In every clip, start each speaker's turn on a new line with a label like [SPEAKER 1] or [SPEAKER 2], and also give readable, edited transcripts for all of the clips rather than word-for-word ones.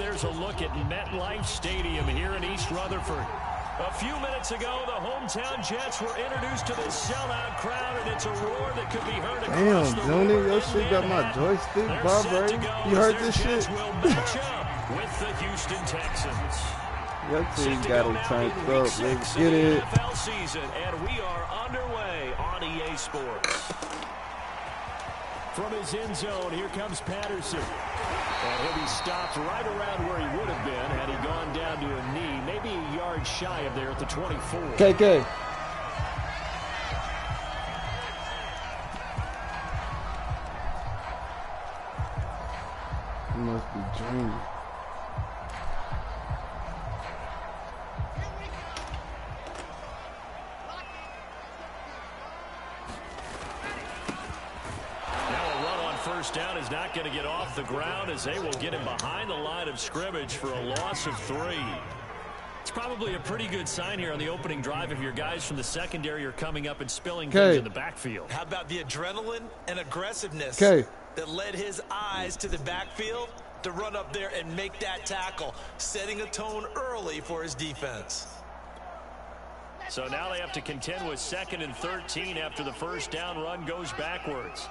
[SPEAKER 1] there's a look at MetLife Stadium here in East Rutherford. A few minutes ago, the hometown Jets were introduced to this sellout crowd, and it's a roar that could be heard across the
[SPEAKER 2] Damn, Junior,
[SPEAKER 1] river
[SPEAKER 2] your
[SPEAKER 1] in
[SPEAKER 2] shit got my
[SPEAKER 1] Manhattan.
[SPEAKER 2] joystick
[SPEAKER 1] They're
[SPEAKER 2] vibrating.
[SPEAKER 1] set to go
[SPEAKER 2] You
[SPEAKER 1] as
[SPEAKER 2] heard
[SPEAKER 1] their
[SPEAKER 2] this
[SPEAKER 1] Jets
[SPEAKER 2] shit?
[SPEAKER 1] will match up with the Houston Texans.
[SPEAKER 2] Your team
[SPEAKER 1] Set
[SPEAKER 2] got
[SPEAKER 1] to
[SPEAKER 2] it
[SPEAKER 1] go
[SPEAKER 2] turned
[SPEAKER 1] now in week
[SPEAKER 2] up.
[SPEAKER 1] 6
[SPEAKER 2] Let's
[SPEAKER 1] of
[SPEAKER 2] get
[SPEAKER 1] the
[SPEAKER 2] it.
[SPEAKER 1] NFL season, and we are underway on EA Sports. From his end zone, here comes Patterson. And he'll be stopped right around where he would have been had he gone down to a knee, maybe a yard shy of there at the 24.
[SPEAKER 2] KK. He must be dreaming.
[SPEAKER 1] First down is not going to get off the ground as they will get him behind the line of scrimmage for a loss of 3. It's probably a pretty good sign here on the opening drive if your guys from the secondary are coming up and spilling things in the backfield.
[SPEAKER 3] How about the adrenaline and aggressiveness that led his eyes to the backfield to run up there and make that tackle, setting a tone early for his defense.
[SPEAKER 1] So now they have to contend with 2nd and 13 after the first down run goes backwards.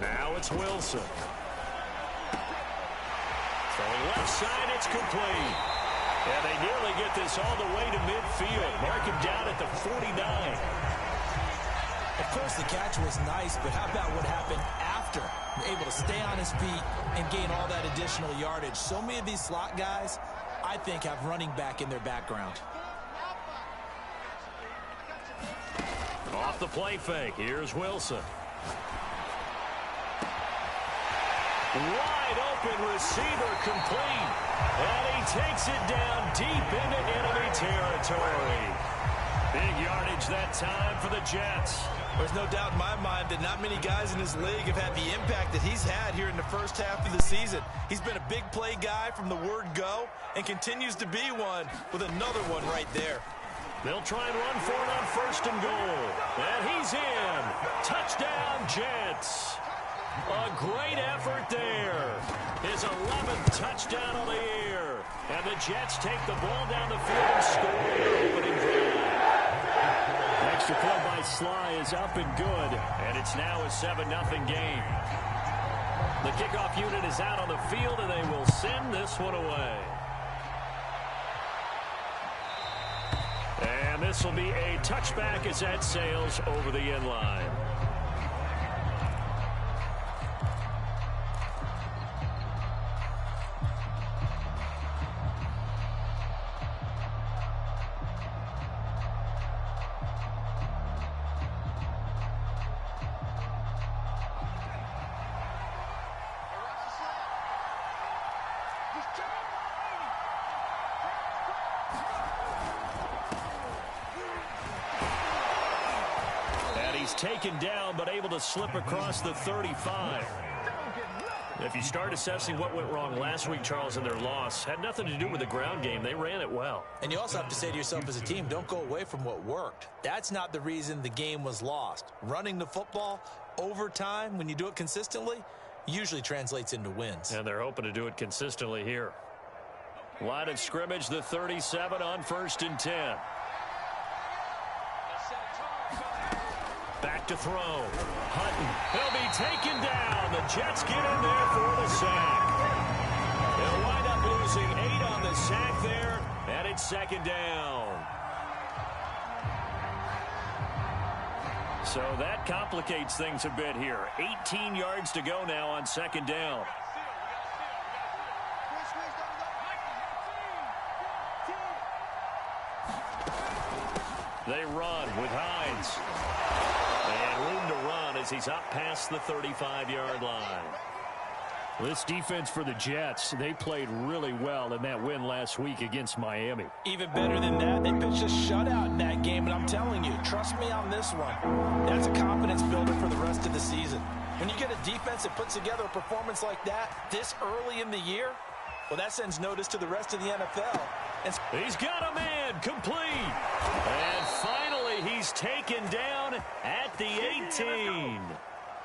[SPEAKER 1] Now it's Wilson. Throwing left side, it's complete. And they nearly get this all the way to midfield. Mark him down at the 49.
[SPEAKER 3] Of course, the catch was nice, but how about what happened after? Able to stay on his feet and gain all that additional yardage. So many of these slot guys, I think, have running back in their background.
[SPEAKER 1] Off the play fake, here's Wilson. Wide open receiver complete. And he takes it down deep into enemy territory. Big yardage that time for the Jets.
[SPEAKER 3] There's no doubt in my mind that not many guys in this league have had the impact that he's had here in the first half of the season. He's been a big play guy from the word go and continues to be one with another one right there.
[SPEAKER 1] They'll try and run for it on 1st and goal. And he's in. Touchdown, Jets. A great effort there. His 11th touchdown on the year. And the Jets take the ball down the field and score their opening drive. Extra point by Sly is up and good. And it's now a 7-0 game. The kickoff unit is out on the field, and they will send this one away. And this will be a touchback as that sails over the end line. Taken down, but able to slip across the 35. If you start assessing what went wrong last week, Charles, in their loss, had nothing to do with the ground game. They ran it well.
[SPEAKER 3] And you also have to say to yourself as a team, don't go away from what worked. That's not the reason the game was lost. Running the football over time, when you do it consistently, usually translates into wins.
[SPEAKER 1] And they're hoping to do it consistently here. Line of scrimmage, the 37 on 1st and 10. Back to throw. Hutton. He'll be taken down. The Jets get in there for the sack. They'll wind up losing 8 on the sack there, and it's 2nd down. So that complicates things a bit here. 18 yards to go now on 2nd down. They run with Hines. And room to run as he's up past the 35-yard line. This defense for the Jets, they played really well in that win last week against Miami.
[SPEAKER 3] Even better than that, they pitched a shutout in that game, and I'm telling you, trust me on this one. That's a confidence builder for the rest of the season. When you get a defense that puts together a performance like that this early in the year, well, that sends notice to the rest of the NFL.
[SPEAKER 1] He's got a man complete. is taken down at the 18.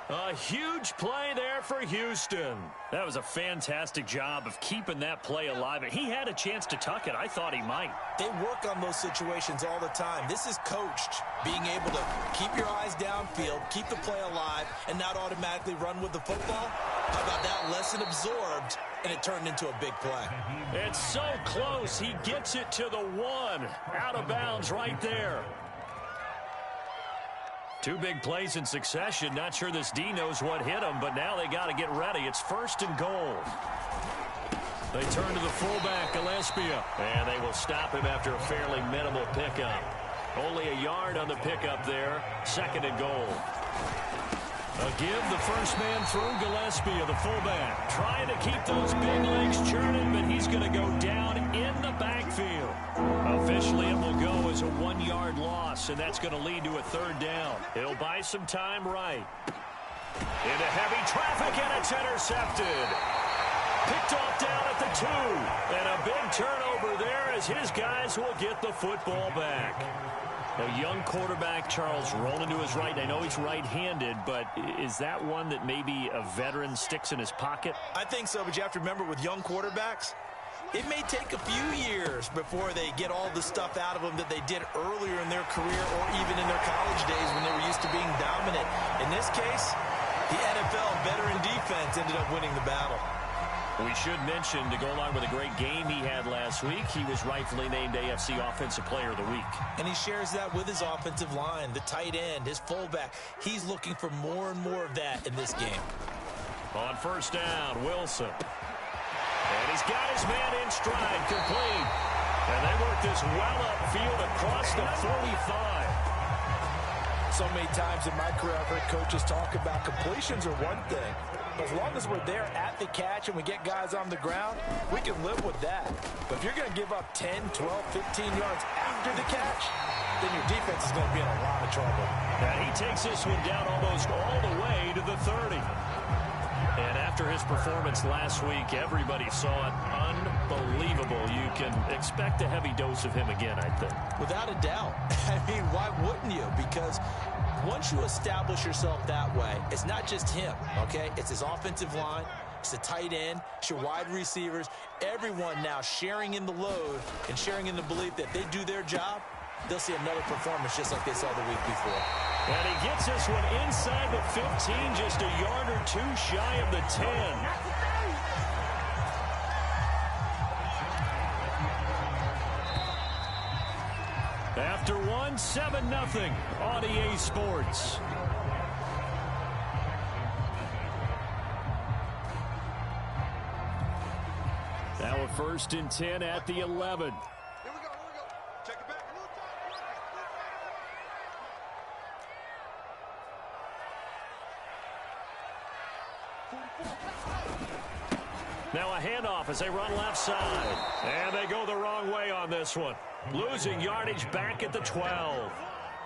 [SPEAKER 1] A huge play there for Houston. That was a fantastic job of keeping that play alive. He had a chance to tuck it. I thought he might.
[SPEAKER 3] They work on those situations all the time. This is coached, being able to keep your eyes downfield, keep the play alive, and not automatically run with the football. How about that lesson absorbed, and it turned into a big play?
[SPEAKER 1] It's so close. He gets it to the 1. Out of bounds right there. 2 big plays in succession. Not sure this D knows what hit him, but now they got to get ready. It's 1st and goal. They turn to the fullback, Gillespie, and they will stop him after a fairly minimal pickup. Only a yard on the pickup there. 2nd and goal. A give the first man through, Gillespie, the fullback. Trying to keep those big legs churning, but he's going to go down in the backfield. Officially, it will go as a 1-yard loss, and that's going to lead to a 3rd down. He'll buy some time right. Into heavy traffic, and it's intercepted. Picked off down at the 2. And a big turnover there as his guys will get the football back. A young quarterback, Charles, rolling to his right. I know he's right-handed, but is that one that maybe a veteran sticks in his pocket?
[SPEAKER 3] I think so, but you have to remember with young quarterbacks, it may take a few years before they get all the stuff out of them that they did earlier in their career or even in their college days when they were used to being dominant. In this case, the NFL veteran defense ended up winning the battle.
[SPEAKER 1] We should mention, to go along with a great game he had last week, he was rightfully named AFC Offensive Player of the Week.
[SPEAKER 3] And he shares that with his offensive line, the tight end, his fullback. He's looking for more and more of that in this game.
[SPEAKER 1] On 1st down, Wilson. And he's got his man in stride, complete. And they work this well upfield across the 45.
[SPEAKER 3] So many times in my career, I've heard coaches talk about completions are one thing. As long as we're there at the catch and we get guys on the ground, we can live with that. But if you're going to give up 10, 12, 15 yards after the catch, then your defense is going to be in a lot of trouble.
[SPEAKER 1] And he takes this one down almost all the way to the 30. And after his performance last week, everybody saw it unbelievable. You can expect a heavy dose of him again, I think.
[SPEAKER 3] Without a doubt. I mean, why wouldn't you? Because once you establish yourself that way, it's not just him, okay? It's his offensive line, it's the tight end, it's your wide receivers, everyone now sharing in the load and sharing in the belief that they do their job, they'll see another performance just like they saw the week before.
[SPEAKER 1] And he gets this one inside the 15, just a yard or 2 shy of the 10. After one, 7-0 on EA Sports. Now a 1st and 10 at the 11.
[SPEAKER 4] Here we go. Check it back.
[SPEAKER 1] Now a handoff as they run left side. And they go the wrong way on this one. Losing yardage back at the 12.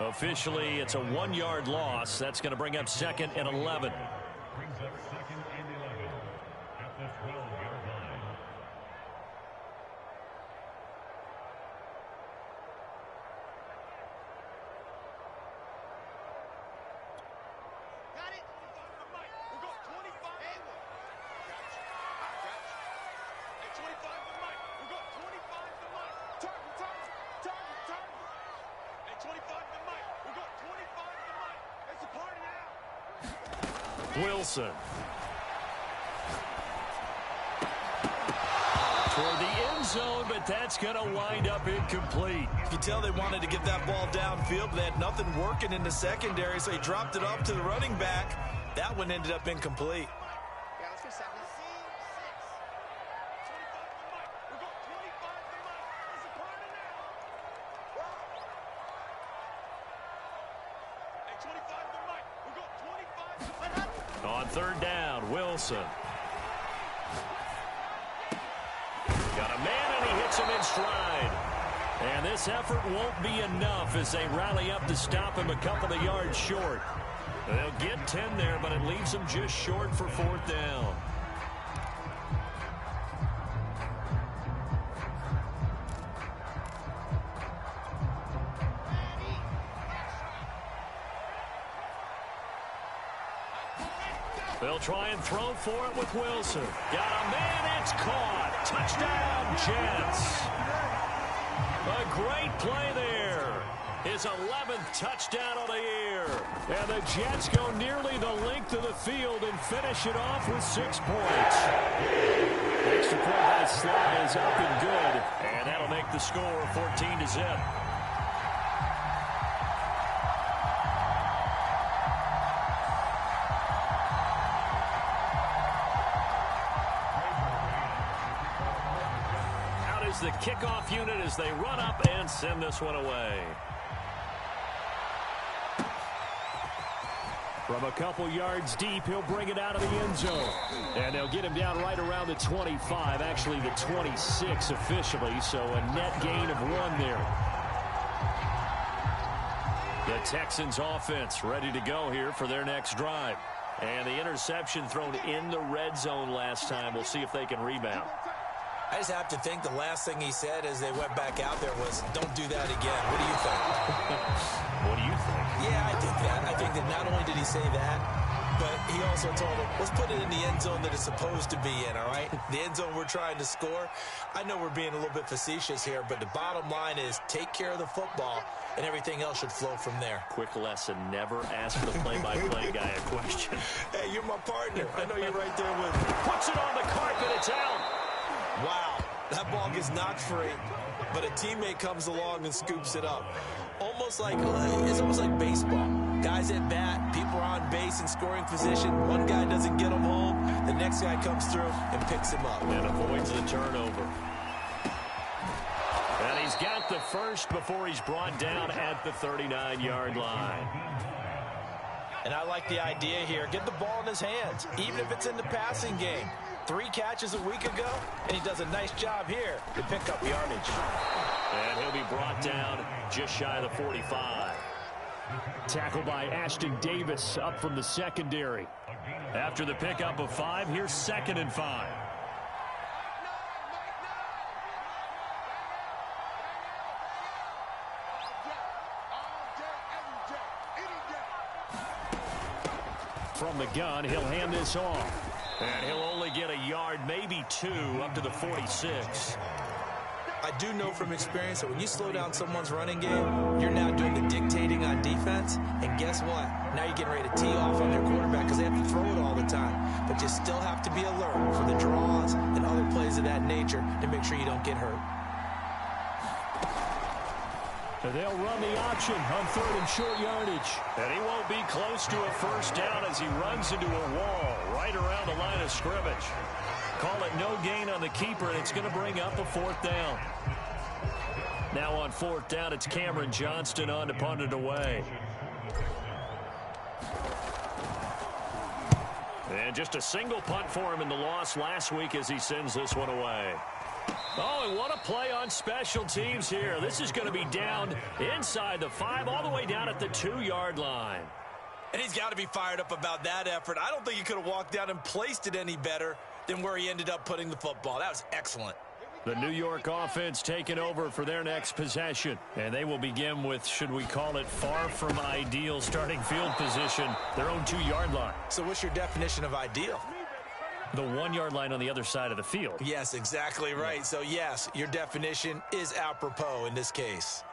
[SPEAKER 1] Officially, it's a 1-yard loss. That's going to bring up 2nd and 11.
[SPEAKER 5] Brings up 2nd and 11 at the 12-yard line.
[SPEAKER 4] Got it. Mike, we'll go 25. Hey, I got you. Hey, 25 for Mike. We'll go 25 for Mike. Target. Hey, 25 for Mike. We'll go 25 for Mike. It's a party now.
[SPEAKER 1] Wilson. Toward the end zone, but that's going to wind up incomplete.
[SPEAKER 3] You can tell they wanted to get that ball downfield, but they had nothing working in the secondary, so he dropped it off to the running back. That one ended up incomplete.
[SPEAKER 4] Yeah, let's go 7. 25 for Mike. We'll go 25 for Mike. It's a party now. Hey, 25 for Mike. We'll go 25 for Mike.
[SPEAKER 1] On 3rd down, Wilson. Got a man, and he hits him in stride. And this effort won't be enough as they rally up to stop him a couple of yards short. They'll get 10 there, but it leaves them just short for 4th down. They'll try and throw for it with Wilson. Got a man, it's caught. Touchdown, Jets. A great play there. His 11th touchdown of the year. And the Jets go nearly the length of the field and finish it off with 6 points. Extra point by Sly is up and good. And that'll make the score 14-0. The kickoff unit as they run up and send this one away. From a couple yards deep, he'll bring it out of the end zone. And they'll get him down right around the 25, actually the 26 officially, so a net gain of 1 there. The Texans offense ready to go here for their next drive. And the interception thrown in the red zone last time. We'll see if they can rebound.
[SPEAKER 3] I just have to think the last thing he said as they went back out there was, don't do that again. What do you think?
[SPEAKER 1] What do you think?
[SPEAKER 3] Yeah, I think that. I think that not only did he say that, but he also told him, let's put it in the end zone that it's supposed to be in, all right? The end zone we're trying to score. I know we're being a little bit facetious here, but the bottom line is take care of the football, and everything else should flow from there.
[SPEAKER 1] Quick lesson, never ask the play-by-play guy a question.
[SPEAKER 3] Hey, you're my partner. I know you're right there with me.
[SPEAKER 1] Puts it on the carpet, it's out.
[SPEAKER 3] Wow, that ball gets knocked free, but a teammate comes along and scoops it up. It's almost like baseball. Guys at bat, people are on base in scoring position. One guy doesn't get them home, the next guy comes through and picks him up.
[SPEAKER 1] And avoids the turnover. And he's got the first before he's brought down at the 39-yard line.
[SPEAKER 3] And I like the idea here. Get the ball in his hands, even if it's in the passing game. 3 catches a week ago, and he does a nice job here to pick up yardage.
[SPEAKER 1] And he'll be brought down just shy of the 45. Tackled by Ashton Davis up from the secondary. After the pickup of 5, here's 2nd and 5. From the gun, he'll hand this off. And he'll only get a yard, maybe 2, up to the 46.
[SPEAKER 3] I do know from experience that when you slow down someone's running game, you're now doing the dictating on defense. And guess what? Now you're getting ready to tee off on their quarterback because they have to throw it all the time. But you still have to be alert for the draws and other plays of that nature to make sure you don't get hurt.
[SPEAKER 1] And they'll run the option on 3rd and short yardage. And he won't be close to a first down as he runs into a wall right around the line of scrimmage. Call it no gain on the keeper, and it's going to bring up a 4th down. Now on 4th down, it's Cameron Johnston on to punt it away. And just a single punt for him in the loss last week as he sends this one away. Oh, and what a play on special teams here. This is going to be down inside the 5, all the way down at the 2-yard line.
[SPEAKER 3] And he's got to be fired up about that effort. I don't think he could have walked down and placed it any better than where he ended up putting the football. That was excellent.
[SPEAKER 1] The New York offense taking over for their next possession. And they will begin with, should we call it, far from ideal starting field position, their own 2-yard line.
[SPEAKER 3] So what's your definition of ideal?
[SPEAKER 1] The 1-yard line on the other side of the field.
[SPEAKER 3] Yes, exactly right. So, yes, your definition is apropos in this case.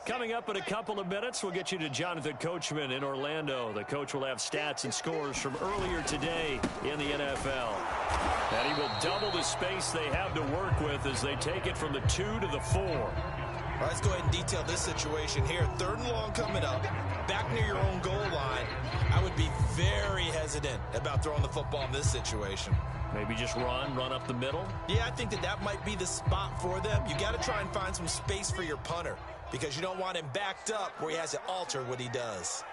[SPEAKER 1] Coming up in a couple of minutes, we'll get you to Jonathan Coachman in Orlando. The coach will have stats and scores from earlier today in the NFL. And he will double the space they have to work with as they take it from the 2 to the 4.
[SPEAKER 3] All right, let's go ahead and detail this situation here. 3rd and long coming up, back near your own goal line. I would be very hesitant about throwing the football in this situation.
[SPEAKER 1] Maybe just run up the middle?
[SPEAKER 3] Yeah, I think that might be the spot for them. You got to try and find some space for your punter because you don't want him backed up where he has to alter what he does.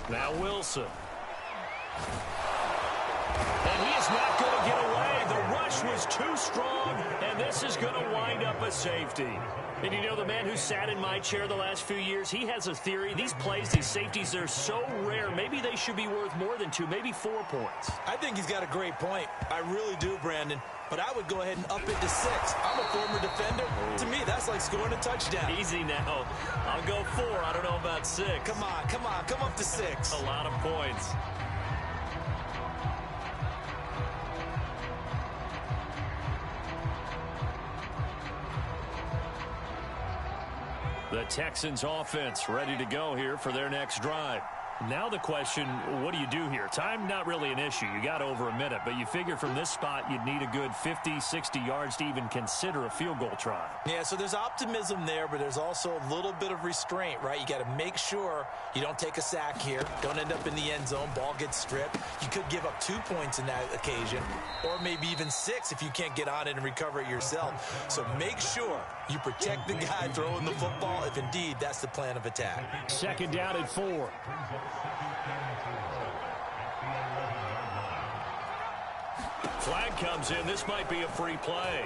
[SPEAKER 1] Now Wilson. And he is not going to get away. The rush rush was too strong, and this is going to wind up a safety. And you know, the man who sat in my chair the last few years, he has a theory. These plays, these safeties, they're so rare. Maybe they should be worth more than 2, maybe 4 points.
[SPEAKER 3] I think he's got a great point. I really do, Brandon. But I would go ahead and up it to 6. I'm a former defender. To me, that's like scoring a touchdown.
[SPEAKER 1] Easy now. I'll go 4. I don't know about 6.
[SPEAKER 3] Come on. Come up to 6.
[SPEAKER 1] A lot of points. The Texans offense ready to go here for their next drive. Now the question, what do you do here? Time, not really an issue. You got over a minute, but you figure from this spot you'd need a good 50, 60 yards to even consider a field goal try.
[SPEAKER 3] Yeah, so there's optimism there, but there's also a little bit of restraint, right? You got to make sure you don't take a sack here. Don't end up in the end zone. Ball gets stripped. You could give up 2 points in that occasion, or maybe even 6 if you can't get on it and recover it yourself. So make sure you protect the guy throwing the football if indeed that's the plan of attack.
[SPEAKER 1] Second down and 4. Flag comes in. This might be a free play.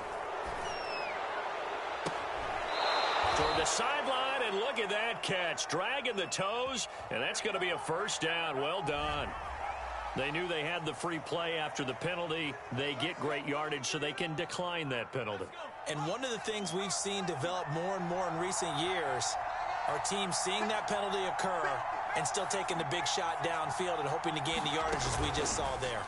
[SPEAKER 1] Toward the sideline, and look at that catch. Dragging the toes, and that's going to be a first down. Well done. They knew they had the free play after the penalty. They get great yardage, so they can decline that penalty.
[SPEAKER 3] And one of the things we've seen develop more and more in recent years, our team seeing that penalty occur and still taking the big shot downfield and hoping to gain the yardage as we just saw there.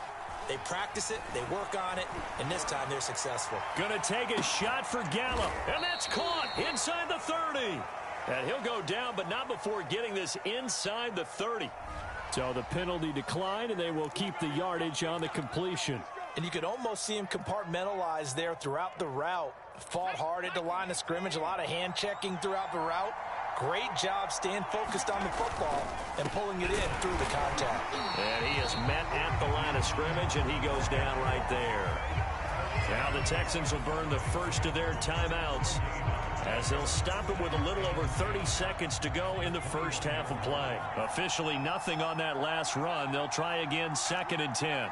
[SPEAKER 3] They practice it, they work on it, and this time they're successful.
[SPEAKER 1] Gonna take a shot for Gallup, and that's caught inside the 30. And he'll go down, but not before getting this inside the 30. So the penalty declined, and they will keep the yardage on the completion.
[SPEAKER 3] And you could almost see him compartmentalize there throughout the route. Fought hard at the line of scrimmage, a lot of hand checking throughout the route. Great job staying focused on the football and pulling it in through the contact.
[SPEAKER 1] And he is met at the line of scrimmage, and he goes down right there. Now the Texans will burn the first of their timeouts as they'll stop it with a little over 30 seconds to go in the first half of play. Officially nothing on that last run. They'll try again, 2nd and 10.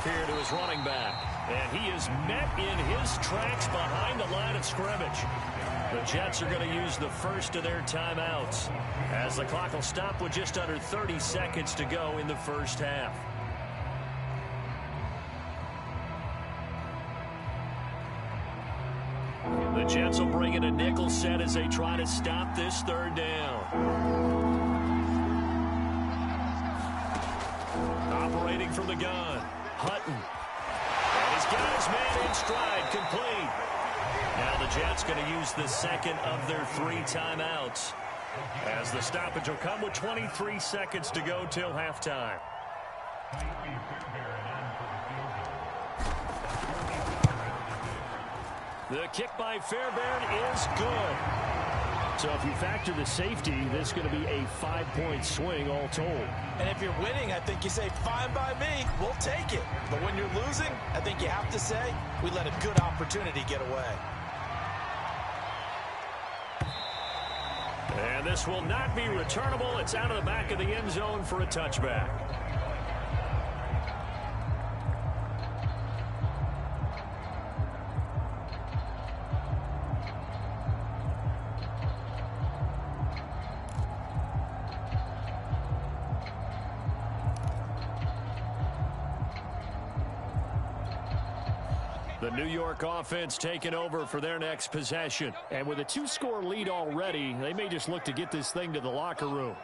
[SPEAKER 1] Here to his running back, and he is met in his tracks behind the line of scrimmage. The Jets are going to use the first of their timeouts as the clock will stop with just under 30 seconds to go in the first half. The Jets will bring in a nickel set as they try to stop this 3rd down. Operating from the gun, Hutton. And he's got his man in stride, complete. Now the Jets going to use the second of their 3 timeouts as the stoppage will come with 23 seconds to go till halftime. The kick by Fairbairn is good. So if you factor the safety, this is going to be a 5-point swing all told.
[SPEAKER 3] And if you're winning, I think you say, fine by me, we'll take it. But when you're losing, I think you have to say, we let a good opportunity get away.
[SPEAKER 1] And this will not be returnable. It's out of the back of the end zone for a touchback. The New York offense taking over for their next possession. And with a 2-score lead already, they may just look to get this thing to the locker room.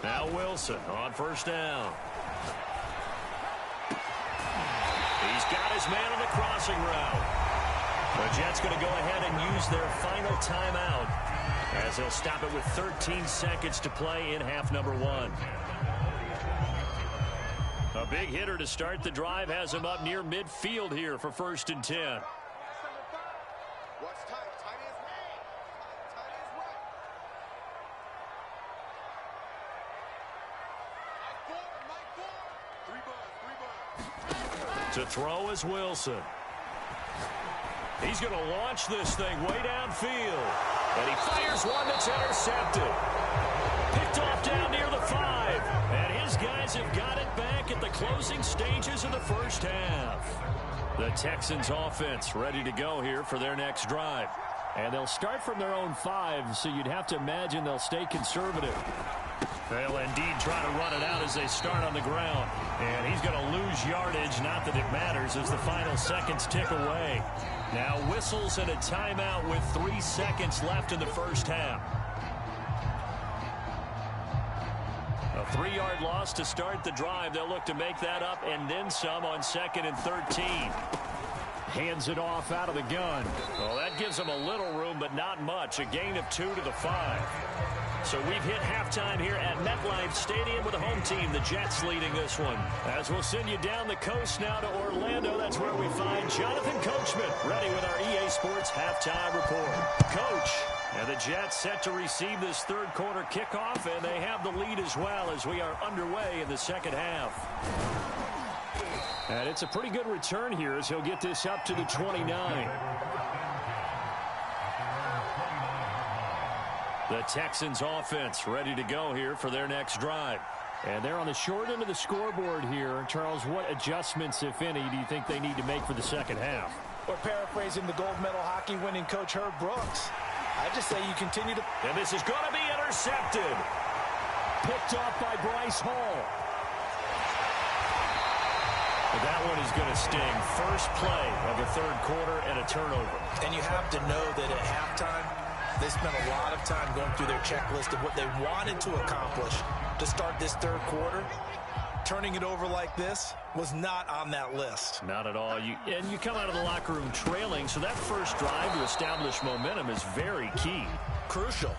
[SPEAKER 1] Now Wilson on 1st down. He's got his man on the crossing route. The Jets going to go ahead and use their final timeout as they'll stop it with 13 seconds to play in half number 1. A big hitter to start the drive has him up near midfield here for 1st and 10.
[SPEAKER 4] Watch time. Time is right. Time is right. Mike 4. 3 buzz.
[SPEAKER 1] To throw is Wilson. He's going to launch this thing way downfield. And he fires one that's intercepted. Picked off down near the 5. And his guys have got it back at the closing stages of the first half. The Texans offense ready to go here for their next drive. And they'll start from their own 5, so you'd have to imagine they'll stay conservative. They'll indeed try to run it out as they start on the ground. And he's going to lose yardage, not that it matters, as the final seconds tick away. Now whistles and a timeout with 3 seconds left in the first half. A 3-yard loss to start the drive. They'll look to make that up and then some on 2nd and 13. Hands it off out of the gun. Well, that gives them a little room, but not much. A gain of 2 to the 5. So we've hit halftime here at MetLife Stadium with the home team, the Jets, leading this one. As we'll send you down the coast now to Orlando, that's where we find Jonathan Coachman, ready with our EA Sports halftime report. Coach, and the Jets set to receive this third quarter kickoff, and they have the lead as well as we are underway in the second half. And it's a pretty good return here as he'll get this up to the 29. The Texans offense ready to go here for their next drive. And they're on the short end of the scoreboard here. Charles, what adjustments, if any, do you think they need to make for the second half?
[SPEAKER 3] Or paraphrasing the gold medal hockey winning coach Herb Brooks, I just say you continue to...
[SPEAKER 1] And this is going to be intercepted. Picked off by Bryce Hall. But that one is going to sting. First play of the third quarter and a turnover.
[SPEAKER 3] And you have to know that at halftime, they spent a lot of time going through their checklist of what they wanted to accomplish to start this third quarter. Turning it over like this was not on that list.
[SPEAKER 1] Not at all. You come out of the locker room trailing, so that first drive to establish momentum is very key.
[SPEAKER 3] Crucial.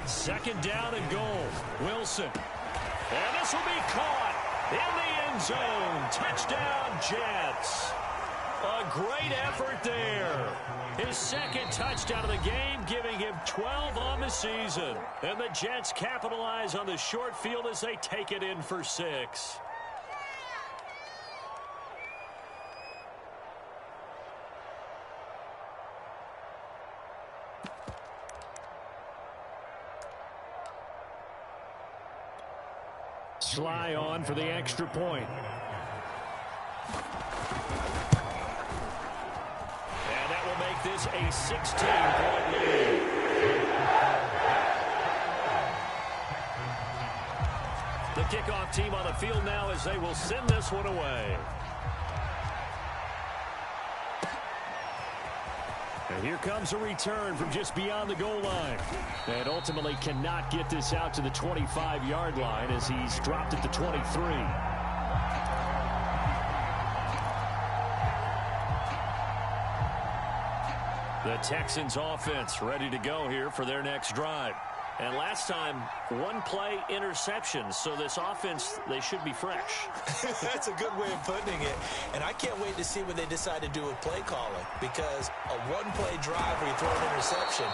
[SPEAKER 1] Second down and goal. Wilson. And this will be caught in the end zone. Touchdown, Jets. A great effort there. His second touchdown of the game, giving him 12 on the season. And the Jets capitalize on the short field as they take it in for 6. Sly on for the extra point. And that will make this a 16-point lead. The kickoff team on the field now as they will send this one away. And here comes a return from just beyond the goal line. And ultimately cannot get this out to the 25-yard line as he's dropped at the 23. The Texans offense ready to go here for their next drive. And last time, one play interception. So this offense, they should be fresh.
[SPEAKER 3] That's a good way of putting it. And I can't wait to see what they decide to do with play calling. Because a one-play drive where you throw an interception,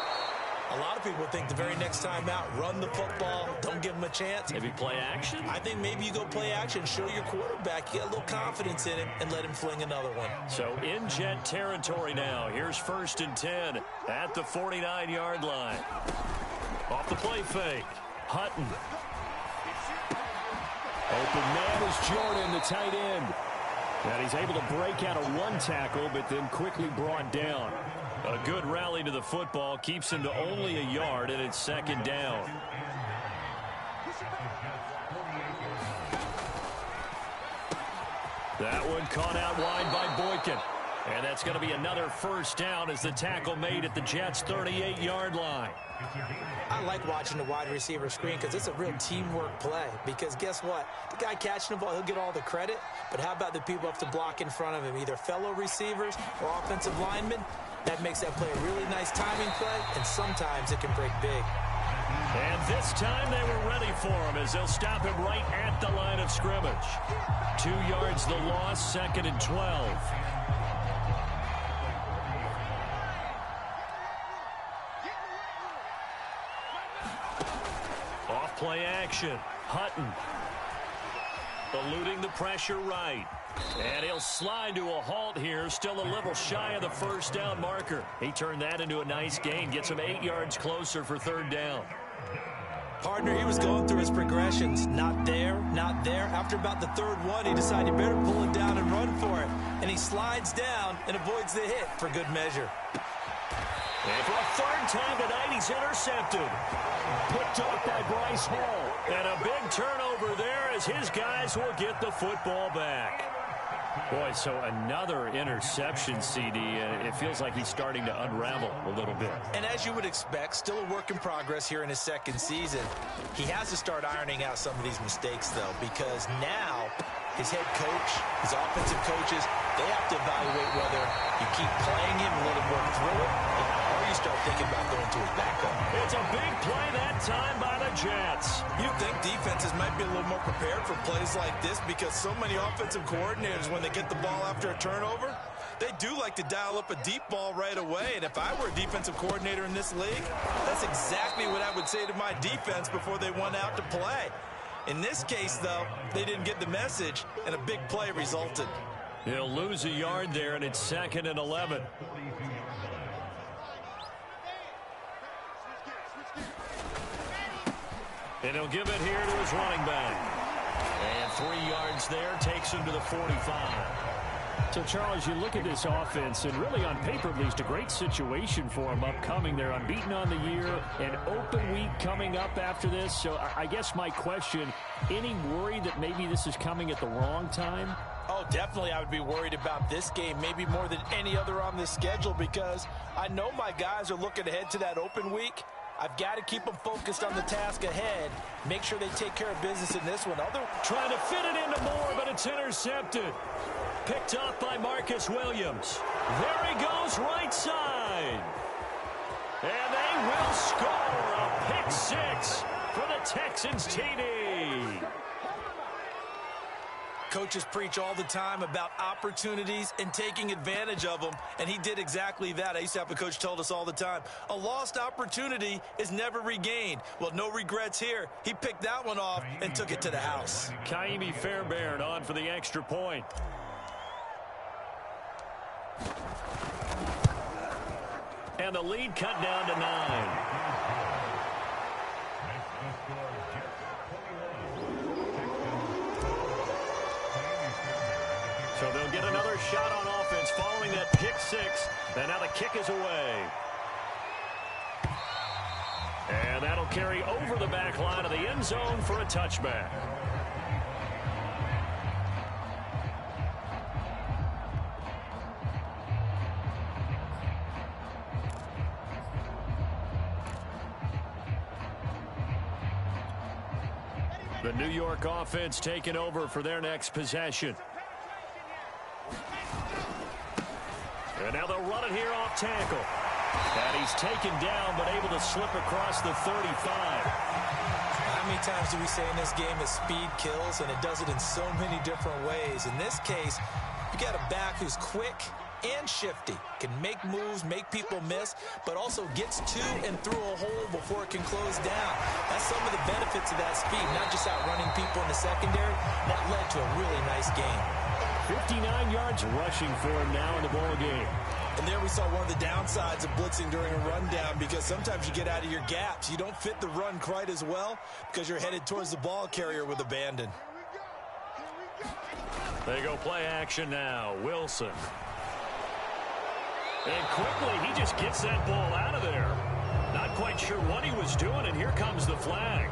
[SPEAKER 3] a lot of people think the very next time out, run the football, don't give them a chance.
[SPEAKER 1] Maybe play action?
[SPEAKER 3] I think maybe you go play action, show your quarterback, you get a little confidence in him, and let him fling another one.
[SPEAKER 1] So in Jet territory now. Here's 1st and 10 at the 49-yard line. Off the play fake. Hutton. Open man is Jordan, the tight end. And he's able to break out of one tackle, but then quickly brought down. A good rally to the football keeps him to only a yard, and it's 2nd down. That one caught out wide by Boykin. And that's going to be another 1st down as the tackle made at the Jets' 38-yard line.
[SPEAKER 3] I like watching the wide receiver screen because it's a real teamwork play. Because guess what? The guy catching the ball, he'll get all the credit. But how about the people up to block in front of him, either fellow receivers or offensive linemen? That makes that play a really nice timing play, and sometimes it can break big.
[SPEAKER 1] And this time they were ready for him as they'll stop him right at the line of scrimmage. 2 yards the loss, 2nd and 12. Play action. Hutton. Eluding the pressure right. And he'll slide to a halt here. Still a little shy of the first down marker. He turned that into a nice gain. Gets him 8 yards closer for third down.
[SPEAKER 3] Partner, he was going through his progressions. Not there, not there. After about the third one, he decided he better pull it down and run for it. And he slides down and avoids the hit for good measure.
[SPEAKER 1] And for a third time tonight, he's intercepted. Picked off by Bryce Hall. And a big turnover there as his guys will get the football back. Boy, so another interception, CD. It feels like he's starting to unravel a little bit.
[SPEAKER 3] And as you would expect, still a work in progress here in his second season. He has to start ironing out some of these mistakes, though, because now his head coach, his offensive coaches, they have to evaluate whether you keep playing him and let him work through it, or you start thinking about going to his backup.
[SPEAKER 1] It's a big play that time by the Jets.
[SPEAKER 3] You think defenses might be a little more prepared for plays like this because so many offensive coordinators, when they get the ball after a turnover, they do like to dial up a deep ball right away. And if I were a defensive coordinator in this league, that's exactly what I would say to my defense before they went out to play. In this case, though, they didn't get the message, and a big play resulted.
[SPEAKER 1] He'll lose a yard there, and it's 2nd and 11. And he'll give it here to his running back. And 3 yards there takes him to the 45. So, Charles, you look at this offense, and really on paper at least, a great situation for them upcoming. They're unbeaten on the year, an open week coming up after this. So I guess my question, any worry that maybe this is coming at the wrong time?
[SPEAKER 3] Oh, definitely I would be worried about this game, maybe more than any other on this schedule, because I know my guys are looking ahead to that open week. I've got to keep them focused on the task ahead, make sure they take care of business in this one.
[SPEAKER 1] Trying to fit it into Moore, but it's intercepted. Picked off by Marcus Williams. There he goes, right side. And they will score a pick six for the Texans TD.
[SPEAKER 3] Coaches preach all the time about opportunities and taking advantage of them, and he did exactly that. I used to have a coach told us all the time, a lost opportunity is never regained. Well, no regrets here. He picked that one off and took it to the house.
[SPEAKER 1] Kaimi Fairbairn on for the extra point. And the lead cut down to 9. So they'll get another shot on offense following that pick six. And now the kick is away. And that'll carry over the back line of the end zone for a touchback. The New York offense taking over for their next possession. And now they'll run it here off tackle. And he's taken down, but able to slip across the 35.
[SPEAKER 3] How many times do we say in this game that speed kills, and it does it in so many different ways? In this case, you got a back who's quick and shifty, can make moves, make people miss, but also gets to and through a hole before it can close down. That's some of the benefits of that speed, not just outrunning people in the secondary. That led to a really nice game.
[SPEAKER 1] 59 yards rushing for him now in the ball game.
[SPEAKER 3] And there we saw one of the downsides of blitzing during a rundown, because sometimes you get out of your gaps. You don't fit the run quite as well because you're headed towards the ball carrier with abandon.
[SPEAKER 1] They go play action now. Wilson. And quickly, he just gets that ball out of there. Not quite sure what he was doing, and here comes the flag.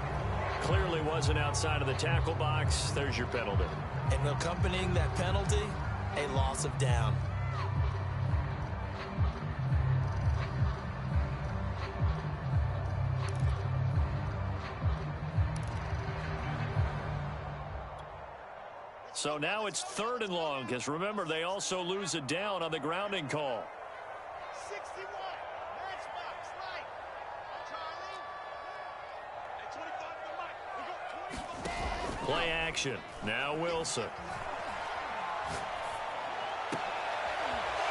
[SPEAKER 1] Clearly wasn't outside of the tackle box. There's your penalty.
[SPEAKER 3] And accompanying that penalty, a loss of down.
[SPEAKER 1] So now it's 3rd and long, because remember, they also lose a down on the grounding call.
[SPEAKER 4] 61, matchbox, light. Charlie. Hey, 25 to the mic. We got 25.
[SPEAKER 1] Play action. Now Wilson.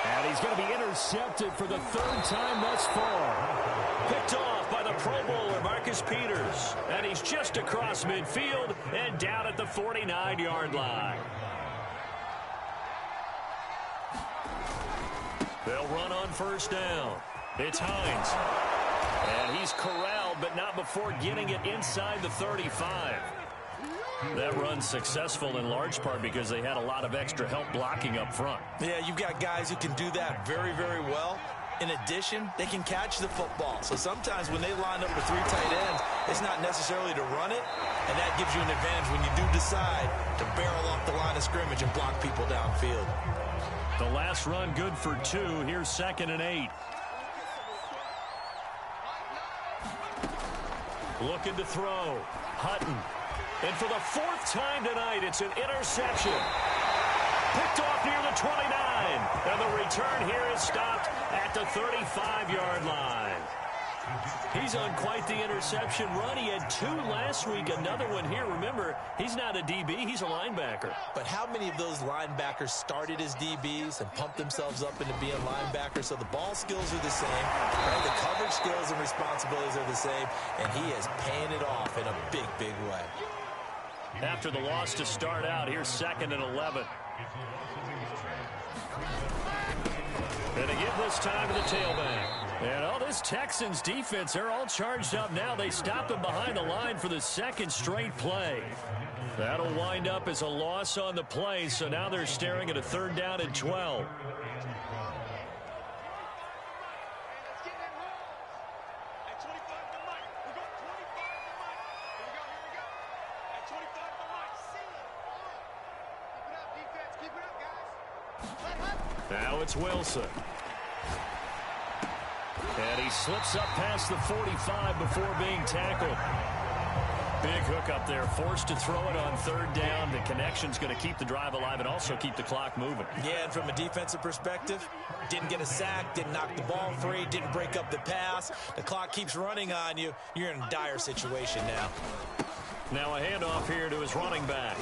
[SPEAKER 1] And he's going to be intercepted for the 3rd time thus far. Picked off off by the Pro Bowler, Marcus Peters. And he's just across midfield and down at the 49-yard line. They'll run on first down. It's Hines. And he's corralled, but not before getting it inside the 35. That run's successful in large part because they had a lot of extra help blocking up front.
[SPEAKER 3] Yeah, you've got guys who can do that very, very well. In addition, they can catch the football. So sometimes when they line up with 3 tight ends, it's not necessarily to run it, and that gives you an advantage when you do decide to barrel off the line of scrimmage and block people downfield.
[SPEAKER 1] The last run good for 2. Here's 2nd and 8. Looking to throw. Hutton. And for the 4th time tonight, it's an interception. Picked off near the 29. And the return here is stopped at the 35-yard line. He's on quite the interception run. He had 2 last week, another one here. Remember, he's not a DB, he's a linebacker.
[SPEAKER 3] But how many of those linebackers started as DBs and pumped themselves up into being linebackers? So the ball skills are the same, right? The coverage skills and responsibilities are the same, and he is paying it off in a big, big way.
[SPEAKER 1] After the loss to start out, here's 2nd and 11. And again this time to the tailback. And all this Texans defense, they're all charged up now. They stop him behind the line for the 2nd straight play. That'll wind up as a loss on the play, so now they're staring at a 3rd down and 12. Now it's Wilson. And he slips up past the 45 before being tackled. Big hook up there, forced to throw it on 3rd down. The connection's going to keep the drive alive and also keep the clock moving.
[SPEAKER 3] Yeah, and from a defensive perspective, didn't get a sack, didn't knock the ball free, didn't break up the pass. The clock keeps running on you. You're in a dire situation now.
[SPEAKER 1] Now a handoff here to his running back.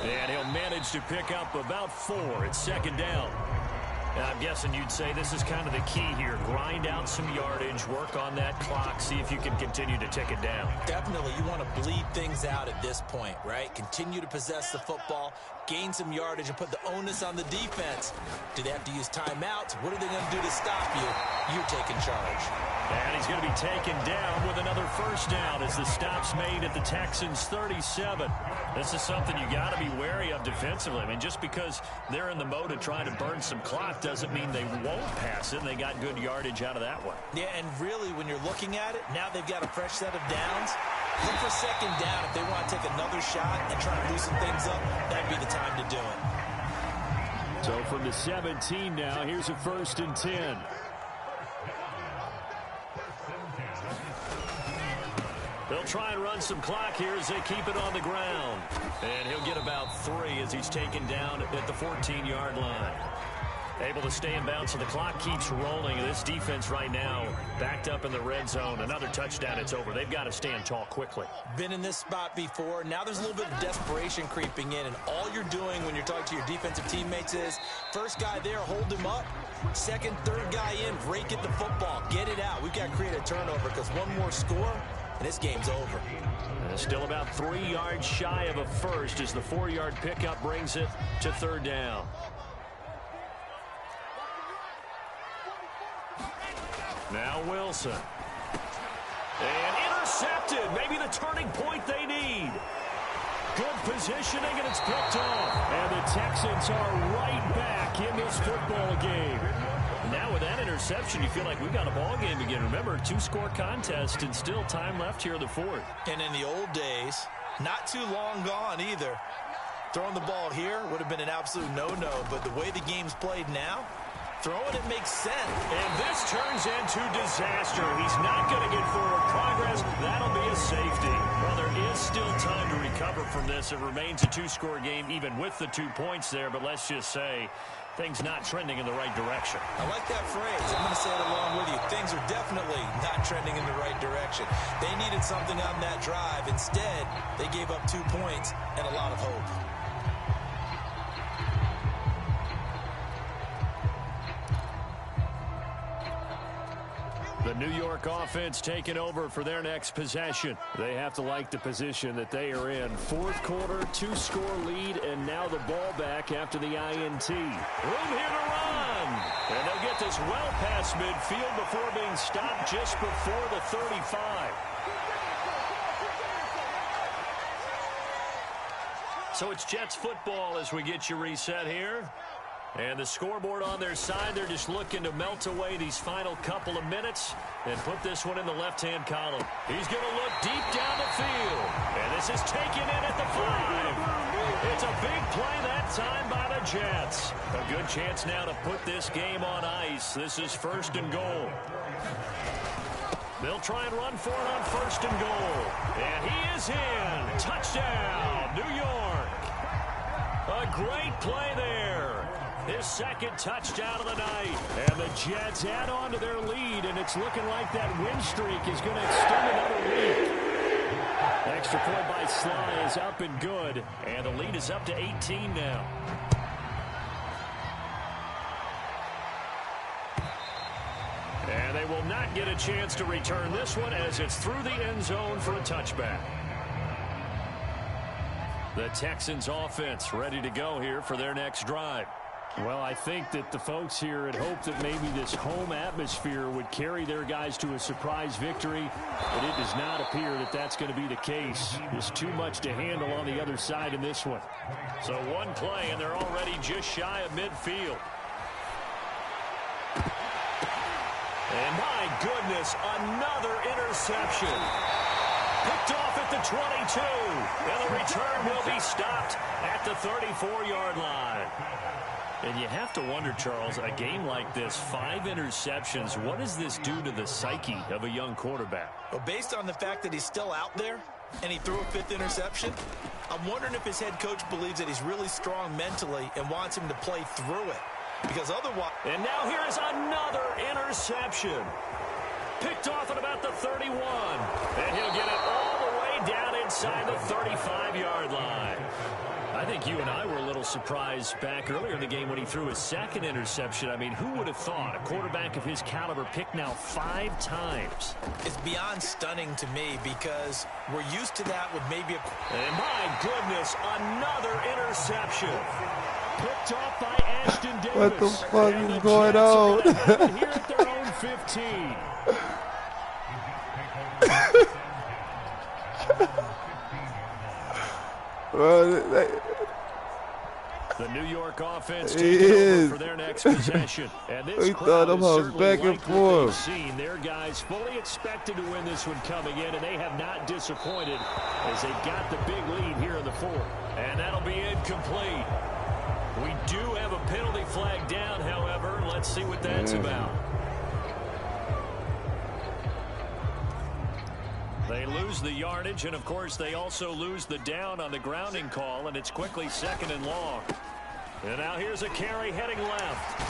[SPEAKER 1] And he'll manage to pick up about 4. It's 2nd down. Now, I'm guessing you'd say this is kind of the key here. Grind out some yardage, work on that clock, see if you can continue to tick it down.
[SPEAKER 3] Definitely, you want to bleed things out at this point, right? Continue to possess the football, gain some yardage, and put the onus on the defense. Do they have to use timeouts? What are they going to do to stop you? You're taking charge.
[SPEAKER 1] And he's going to be taken down with another 1st down as the stop's made at the Texans' 37. This is something you got to be wary of defensively. I mean, just because they're in the mode of trying to burn some clock doesn't mean they won't pass it. And they got good yardage out of that one.
[SPEAKER 3] Yeah, and really, when you're looking at it, now they've got a fresh set of downs. Look for 2nd down. If they want to take another shot and try to loosen things up, that'd be the time to do it.
[SPEAKER 1] So from the 17 now, here's a 1st and 10. They'll try and run some clock here as they keep it on the ground. And he'll get about 3 as he's taken down at the 14-yard line. Able to stay in bounds, so the clock keeps rolling. This defense right now backed up in the red zone. Another touchdown, it's over. They've got to stand tall quickly.
[SPEAKER 3] Been in this spot before. Now there's a little bit of desperation creeping in, and all you're doing when you're talking to your defensive teammates is, first guy there, hold him up. 2nd, 3rd guy in, rake at the football. Get it out. We've got to create a turnover because one more score, and this game's over.
[SPEAKER 1] And still about 3 yards shy of a 1st as the 4-yard pickup brings it to 3rd down. Now Wilson. And intercepted. Maybe the turning point they need. Good positioning, and it's picked off. And the Texans are right back in this football game. Now with that interception, you feel like we've got a ball game again. Remember, 2-score contest and still time left here in the 4th.
[SPEAKER 3] And in the old days, not too long gone either, throwing the ball here would have been an absolute no-no. But the way the game's played now, throwing it makes sense.
[SPEAKER 1] And this turns into disaster. He's not going to get forward progress. That'll be a safety. Well, there is still time to recover from this. It remains a 2-score game even with the 2 points there. But let's just say things not trending in the right direction.
[SPEAKER 3] I like that phrase. I'm going to say it along with you. Things are definitely not trending in the right direction. They needed something on that drive. Instead, they gave up 2 points and a lot of hope.
[SPEAKER 1] The The New York offense taking over for their next possession. They have to like the position that they are in. Fourth quarter, 2-score lead, and now the ball back after the INT. Room here to run. And they'll get this well past midfield before being stopped just before the 35. So it's Jets football as we get you reset here. And the scoreboard on their side, they're just looking to melt away these final couple of minutes and put this one in the left-hand column. He's going to look deep down the field. And this is taken in at the 5. It's a big play that time by the Jets. A good chance now to put this game on ice. This is 1st and goal. They'll try and run for it on 1st and goal. And he is in. Touchdown, New York. A great play there. His second touchdown of the night. And the Jets add on to their lead, and it's looking like that win streak is going to extend another week. Extra point by Sly is up and good, and the lead is up to 18 now. And they will not get a chance to return this one as it's through the end zone for a touchback. The Texans offense ready to go here for their next drive. Well, I think that the folks here had hoped that maybe this home atmosphere would carry their guys to a surprise victory, but it does not appear that that's going to be the case. There's too much to handle on the other side in this one. So one play, and they're already just shy of midfield. And my goodness, another interception. Picked off at the 22, and the return will be stopped at the 34-yard line. And you have to wonder, Charles, a game like this, 5 interceptions, what does this do to the psyche of a young quarterback?
[SPEAKER 3] Well, based on the fact that he's still out there and he threw a 5th interception, I'm wondering if his head coach believes that he's really strong mentally and wants him to play through it. Because otherwise...
[SPEAKER 1] And now here is another interception. Picked off at about the 31. And he'll get it all the way down inside the 35-yard line. I think you and I were a little surprised back earlier in the game when he threw his 2nd interception. I mean, who would have thought a quarterback of his caliber picked now 5 times?
[SPEAKER 3] It's beyond stunning to me because we're used to that with maybe a...
[SPEAKER 1] And my goodness, another interception. Picked off by Ashton Davis.
[SPEAKER 2] What the fuck is going on?
[SPEAKER 1] Here at their own 15. The New York offense taking over for their next possession. And this crowd is certainly like what they've seen. Their guys fully expected to win this one coming in, and they have not disappointed as they got the big lead here in the 4th. And that'll be incomplete. We do have a penalty flag down, however. Let's see what that's about. They lose the yardage, and, of course, they also lose the down on the grounding call, and it's quickly 2nd and long. And now here's a carry heading left.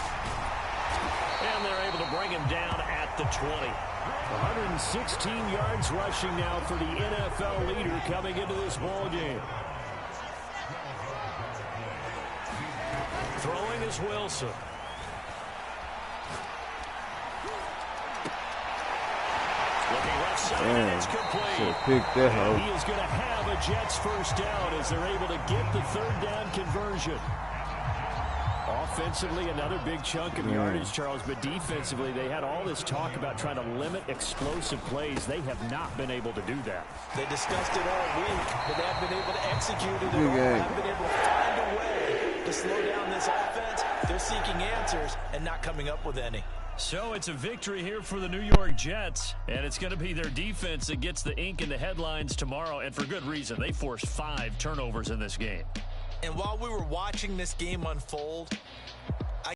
[SPEAKER 1] And they're able to bring him down at the 20. 116 yards rushing now for the NFL leader coming into this ball game. Throwing is Wilson. Looking left side, and it's complete.
[SPEAKER 2] Pick that
[SPEAKER 1] and he is going to have a Jets first down as they're able to get the 3rd down conversion. Offensively, another big chunk of yardage, Charles, but defensively, they had all this talk about trying to limit explosive plays. They have not been able to do that.
[SPEAKER 3] They discussed it all week, but they haven't been able to execute it at all. They haven't been able to find a way to slow down this offense. They're seeking answers and not coming up with any.
[SPEAKER 1] So it's a victory here for the New York Jets, and it's going to be their defense that gets the ink in the headlines tomorrow, and for good reason. They forced 5 turnovers in this game.
[SPEAKER 3] And while we were watching this game unfold,